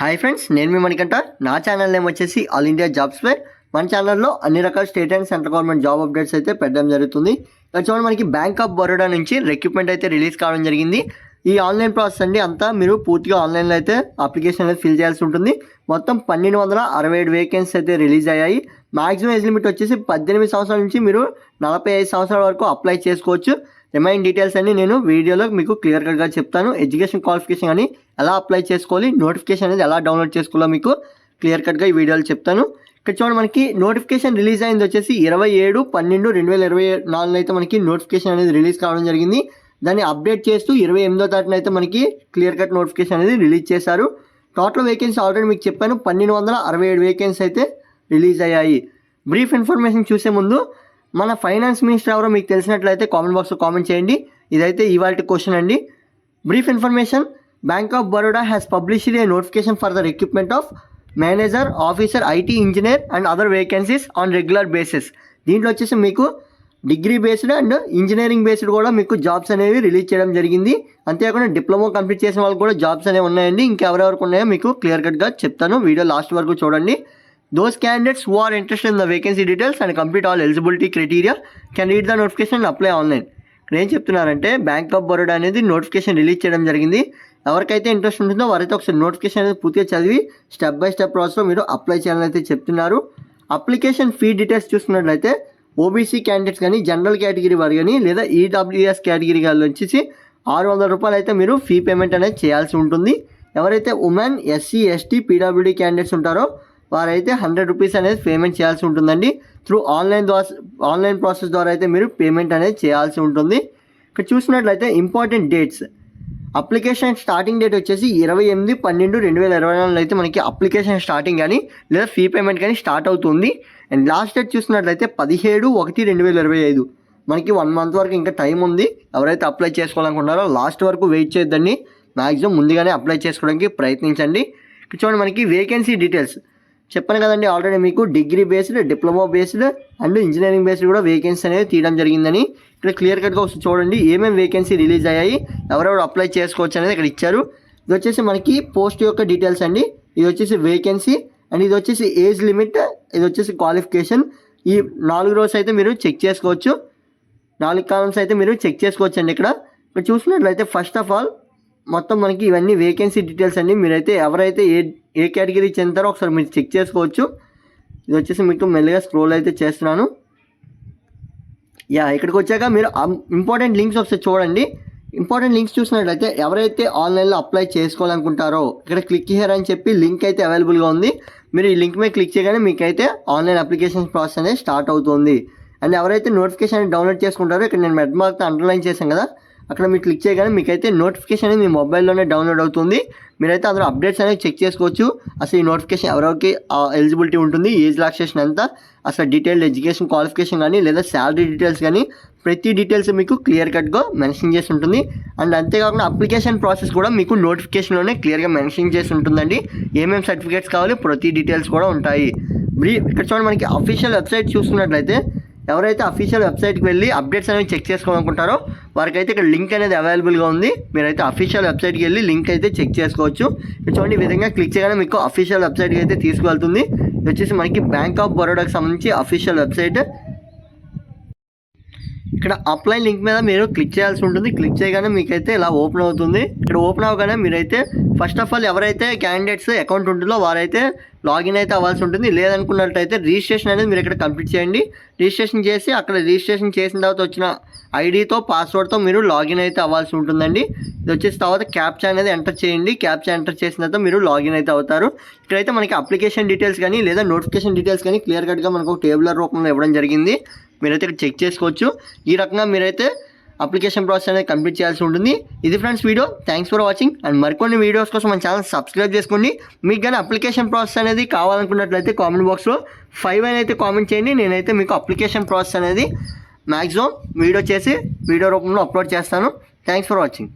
Hi friends, నేను మీ మణికంఠ. నా channel name వచ్చేసి ఆల్ ఇండియా జాబ్స్ ఫెయిర్. మన ఛానల్లో అన్ని రకాల state and central government job updates అయితే పెట్టడం జరుగుతుంది. ఇక్కడ చూడండి, మనకి బ్యాంక్ ఆఫ్ బరోడా నుంచి రిక్రూట్మెంట్ అయితే రిలీజ్ కావడం జరిగింది. ఈ ఆన్లైన్ ప్రాసెస్ అండి అంతా మీరు పూర్తిగా ఆన్లైన్లో అయితే అప్లికేషన్ అనేది ఫిల్ చేయాల్సి ఉంటుంది. మొత్తం 1267 వేకెన్సీస్ అయితే రిలీజ్ అయ్యాయి. మాక్సిమం ఏజ్ లిమిట్ వచ్చేసి 18 సంవత్సరాల నుంచి మీరు 45 సంవత్సరాల వరకు అప్లై చేసుకోవచ్చు. రిమైన్ డీటెయిల్స్ అన్ని నేను వీడియోలో మీకు క్లియర్ కట్గా చెప్తాను. ఎడ్యుకేషన్ క్వాలిఫికేషన్ అని ఎలా అప్లై చేసుకోవాలి, నోటిఫికేషన్ అనేది ఎలా డౌన్లోడ్ చేసుకోవాలో మీకు క్లియర్ కట్గా ఈ వీడియోలో చెప్తాను. ఇక్కడ చూడండి, మనకి నోటిఫికేషన్ రిలీజ్ అయింది వచ్చేసి 27/12/2024 అయితే మనకి నోటిఫికేషన్ అనేది రిలీజ్ కావడం జరిగింది. దాన్ని అప్డేట్ చేస్తూ 28వ తారీఖున అయితే మనకి క్లియర్ కట్ నోటిఫికేషన్ అనేది రిలీజ్ చేశారు. టోటల్ వేకెన్సీ ఆల్రెడీ మీకు చెప్పాను, 1267 వేకెన్సీ అయితే రిలీజ్ అయ్యాయి. బ్రీఫ్ ఇన్ఫర్మేషన్ చూసే ముందు మన ఫైనాన్స్ మినిస్టర్ ఎవరో మీకు తెలిసినట్లయితే కామెంట్ బాక్స్లో కామెంట్ చేయండి. ఇదైతే ఇవాల్టి క్వశ్చన్ అండి. Brief information: bank of Baroda has published A notification for the recruitment of manager, officer, IT engineer and other vacancies on regular basis. దీంట్లో వచ్చేసి మీకు degree based and engineering based కూడా మీకు జాబ్స్ అనేవి రిలీజ్ చేయడం జరిగింది. అంతేకాకుండా డిప్లొమా కంప్లీట్ చేసిన వాళ్ళకి కూడా జాబ్స్ అనేవి ఉన్నాయండి. ఇంకెవరెవరికి ఉన్నాయో మీకు క్లియర్ కట్గా చెప్తాను, వీడియో లాస్ట్ వరకు చూడండి. Those candidates who are interested in the vacancy details and complete all eligibility criteria can read the notification and apply online. ఇక్కడ ఏం చెప్తున్నారంటే, బ్యాంక్ ఆఫ్ బరోడా అనేది నోటిఫికేషన్ రిలీజ్ చేయడం జరిగింది. ఎవరికైతే ఇంట్రెస్ట్ ఉంటుందో వారైతే ఒకసారి నోటిఫికేషన్ అనేది పూర్తిగా చదివి స్టెప్ బై స్టెప్ ప్రాసెస్లో మీరు అప్లై చేయాలని అయితే చెప్తున్నారు. అప్లికేషన్ ఫీ డీటెయిల్స్ చూసుకున్నట్లయితే ఓబీసీ క్యాండిడేట్స్ కానీ, జనరల్ కేటగిరీ వారు కానీ, లేదా ఈడబ్ల్యూఎస్ కేటగిరీ వాళ్ళు వచ్చేసి 600 రూపాయలు అయితే మీరు ఫీ పేమెంట్ అనేది చేయాల్సి ఉంటుంది. ఎవరైతే women, SC, ST, PWD candidates ఉంటారో వారైతే 100 రూపీస్ అనేది పేమెంట్ చేయాల్సి ఉంటుందండి. త్రూ ఆన్లైన్ ప్రాసెస్ ద్వారా అయితే మీరు పేమెంట్ అనేది చేయాల్సి ఉంటుంది. ఇక్కడ చూసినట్లయితే important dates: application starting date వచ్చేసి 28/12/2024 అయితే మనకి అప్లికేషన్ స్టార్టింగ్ కానీ లేదా ఫీ పేమెంట్ కానీ స్టార్ట్ అవుతుంది. అండ్ లాస్ట్ డేట్ చూసినట్లయితే 17/1/2025. మనకి 1 మంత్ వరకు ఇంకా టైం ఉంది. ఎవరైతే అప్లై చేసుకోవాలనుకుంటున్నారో లాస్ట్ వరకు వెయిట్ చేయొద్దండి, మ్యాక్సిమం ముందుగానే అప్లై చేసుకోవడానికి ప్రయత్నించండి. ఇక్కడ చూడండి, మనకి వేకెన్సీ డీటెయిల్స్ చెప్పాను కదండి ఆల్రెడీ మీకు. Degree based, diploma based and engineering based కూడా వేకెన్సీ అనేది తీయడం జరిగిందని ఇక్కడ క్లియర్ కట్గా వస్తుంది. చూడండి ఏమేమి వేకెన్సీ రిలీజ్ అయ్యాయి, ఎవరెవరు అప్లై చేసుకోవచ్చు అనేది ఇక్కడ ఇచ్చారు. ఇది వచ్చేసి మనకి పోస్ట్ యొక్క డీటెయిల్స్ అండి. ఇది వచ్చేసి వేకెన్సీ అండ్ ఇది వచ్చేసి ఏజ్ లిమిట్, ఇది వచ్చేసి క్వాలిఫికేషన్. ఈ 4 రోజు అయితే మీరు చెక్ చేసుకోవచ్చు, 4 కాలమ్స్ అయితే మీరు చెక్ చేసుకోవచ్చు అండి. ఇక్కడ చూసినట్లయితే ఫస్ట్ ఆఫ్ ఆల్ మొత్తం మనకి ఇవన్నీ వేకెన్సీ డీటెయిల్స్ అండి. మీరైతే ఎవరైతే ఏ కేటగిరీ చెందుతారో ఒకసారి మీరు చెక్ చేసుకోవచ్చు. ఇది వచ్చేసి మీకు మెల్లిగా స్క్రోల్ అయితే చేస్తున్నాను. ఇక్కడికి వచ్చాక మీరు ఇంపార్టెంట్ లింక్స్ ఒకసారి చూడండి. ఇంపార్టెంట్ లింక్స్ చూసినట్లయితే ఎవరైతే ఆన్లైన్లో అప్లై చేసుకోవాలనుకుంటారో ఇక్కడ క్లిక్ హియర్ అని చెప్పి లింక్ అయితే అవైలబుల్గా ఉంది. మీరు ఈ లింక్ మీద క్లిక్ చేయగానే మీకైతే ఆన్లైన్ అప్లికేషన్ ప్రాసెస్ అనేది స్టార్ట్ అవుతుంది. అండ్ ఎవరైతే నోటిఫికేషన్ డౌన్లోడ్ చేసుకుంటారో ఇక్కడ నేను మెడ్ మార్క్తో అండర్లైన్ చేశాను కదా, అక్కడ మీరు క్లిక్ చేయగానే మీకైతే నోటిఫికేషన్ అనేది మీ మొబైల్లోనే డౌన్లోడ్ అవుతుంది. మీరైతే అందులో అప్డేట్స్ అనేవి చెక్ చేసుకోవచ్చు. అసలు ఈ నోటిఫికేషన్ ఎవరికి ఎలిజిబిలిటీ ఉంటుంది, ఏజ్ రిలాక్సేషన్ ఎంత, అసలు డీటెయిల్డ్ ఎడ్యుకేషన్ క్వాలిఫికేషన్ కానీ లేదా శాలరీ డీటెయిల్స్ కానీ ప్రతి డీటెయిల్స్ మీకు క్లియర్ కట్గా మెన్షన్ చేసి ఉంటుంది. అండ్ అంతేకాకుండా అప్లికేషన్ ప్రాసెస్ కూడా మీకు నోటిఫికేషన్లోనే క్లియర్గా మెన్షన్ చేసి ఉంటుందండి. ఏమేమి సర్టిఫికేట్స్ కావాలి ప్రతి డీటెయిల్స్ కూడా ఉంటాయి. ఇక్కడ చూడండి, మనకి అఫీషియల్ వెబ్సైట్ చూసుకున్నట్లయితే ఎవరైతే అఫీషియల్ వెబ్సైట్కి వెళ్ళి అప్డేట్స్ అనేవి చెక్ చేసుకోవాలనుకుంటారో వారికైతే ఇక్కడ లింక్ అనేది అవైలబుల్గా ఉంది. మీరైతే అఫీషియల్ వెబ్సైట్కి వెళ్ళి లింక్ అయితే చెక్ చేసుకోవచ్చు. చూడండి, ఈ విధంగా క్లిక్ చేయగానే మీకు అఫీషియల్ వెబ్సైట్కి అయితే తీసుకువెళ్తుంది. ఇది వచ్చేసి మనకి బ్యాంక్ ఆఫ్ బరోడాకి సంబంధించి అఫీషియల్ వెబ్సైట్. ఇక్కడ అప్లై లింక్ మీద మీరు క్లిక్ చేయాల్సి ఉంటుంది. క్లిక్ చేయగానే మీకైతే ఇలా ఓపెన్ అవుతుంది. ఇక్కడ ఓపెన్ అవ్వగానే మీరైతే ఫస్ట్ ఆఫ్ ఆల్ ఎవరైతే క్యాండిడేట్స్ అకౌంట్ ఉంటుందో వారైతే లాగిన్ అయితే అవ్వాల్సి ఉంటుంది. లేదనుకున్నట్లయితే రిజిస్ట్రేషన్ అనేది మీరు ఇక్కడ కంప్లీట్ చేయండి. రిజిస్ట్రేషన్ చేసి అక్కడ రిజిస్ట్రేషన్ చేసిన తర్వాత వచ్చిన ఐడితో పాస్వర్డ్తో మీరు లాగిన్ అయితే అవ్వాల్సి ఉంటుందండి. ఇది వచ్చేసి తర్వాత క్యాప్చా అనేది ఎంటర్ చేయండి. క్యాప్చా ఎంటర్ చేసిన తర్వాత మీరు లాగిన్ అయితే అవుతారు. ఇక్కడైతే మనకి అప్లికేషన్ డీటెయిల్స్ కానీ లేదా నోటిఫికేషన్ డీటెయిల్స్ కానీ క్లియర్ కట్గా మనకు ఒక టేబులర్ రూపంలో ఇవ్వడం జరిగింది. మీరైతే ఇక్కడ చెక్ చేసుకోవచ్చు. ఈ రకంగా మీరైతే అప్లికేషన్ ప్రాసెస్ అనేది కంప్లీట్ చేయాల్సి ఉంటుంది. ఇది friends video. Thanks for watching. And మరికొన్ని వీడియోస్ కోసం మన ఛానల్ సబ్స్క్రైబ్ చేసుకోండి. మీకు కానీ అప్లికేషన్ ప్రాసెస్ అనేది కావాలనుకున్నట్లయితే కామెంట్ బాక్స్లో 5 అని అయితే కామెంట్ చేయండి. నేనైతే మీకు అప్లికేషన్ ప్రాసెస్ అనేది మ్యాక్సిమం వీడియో రూపంలో అప్లోడ్ చేస్తాను. Thanks for watching.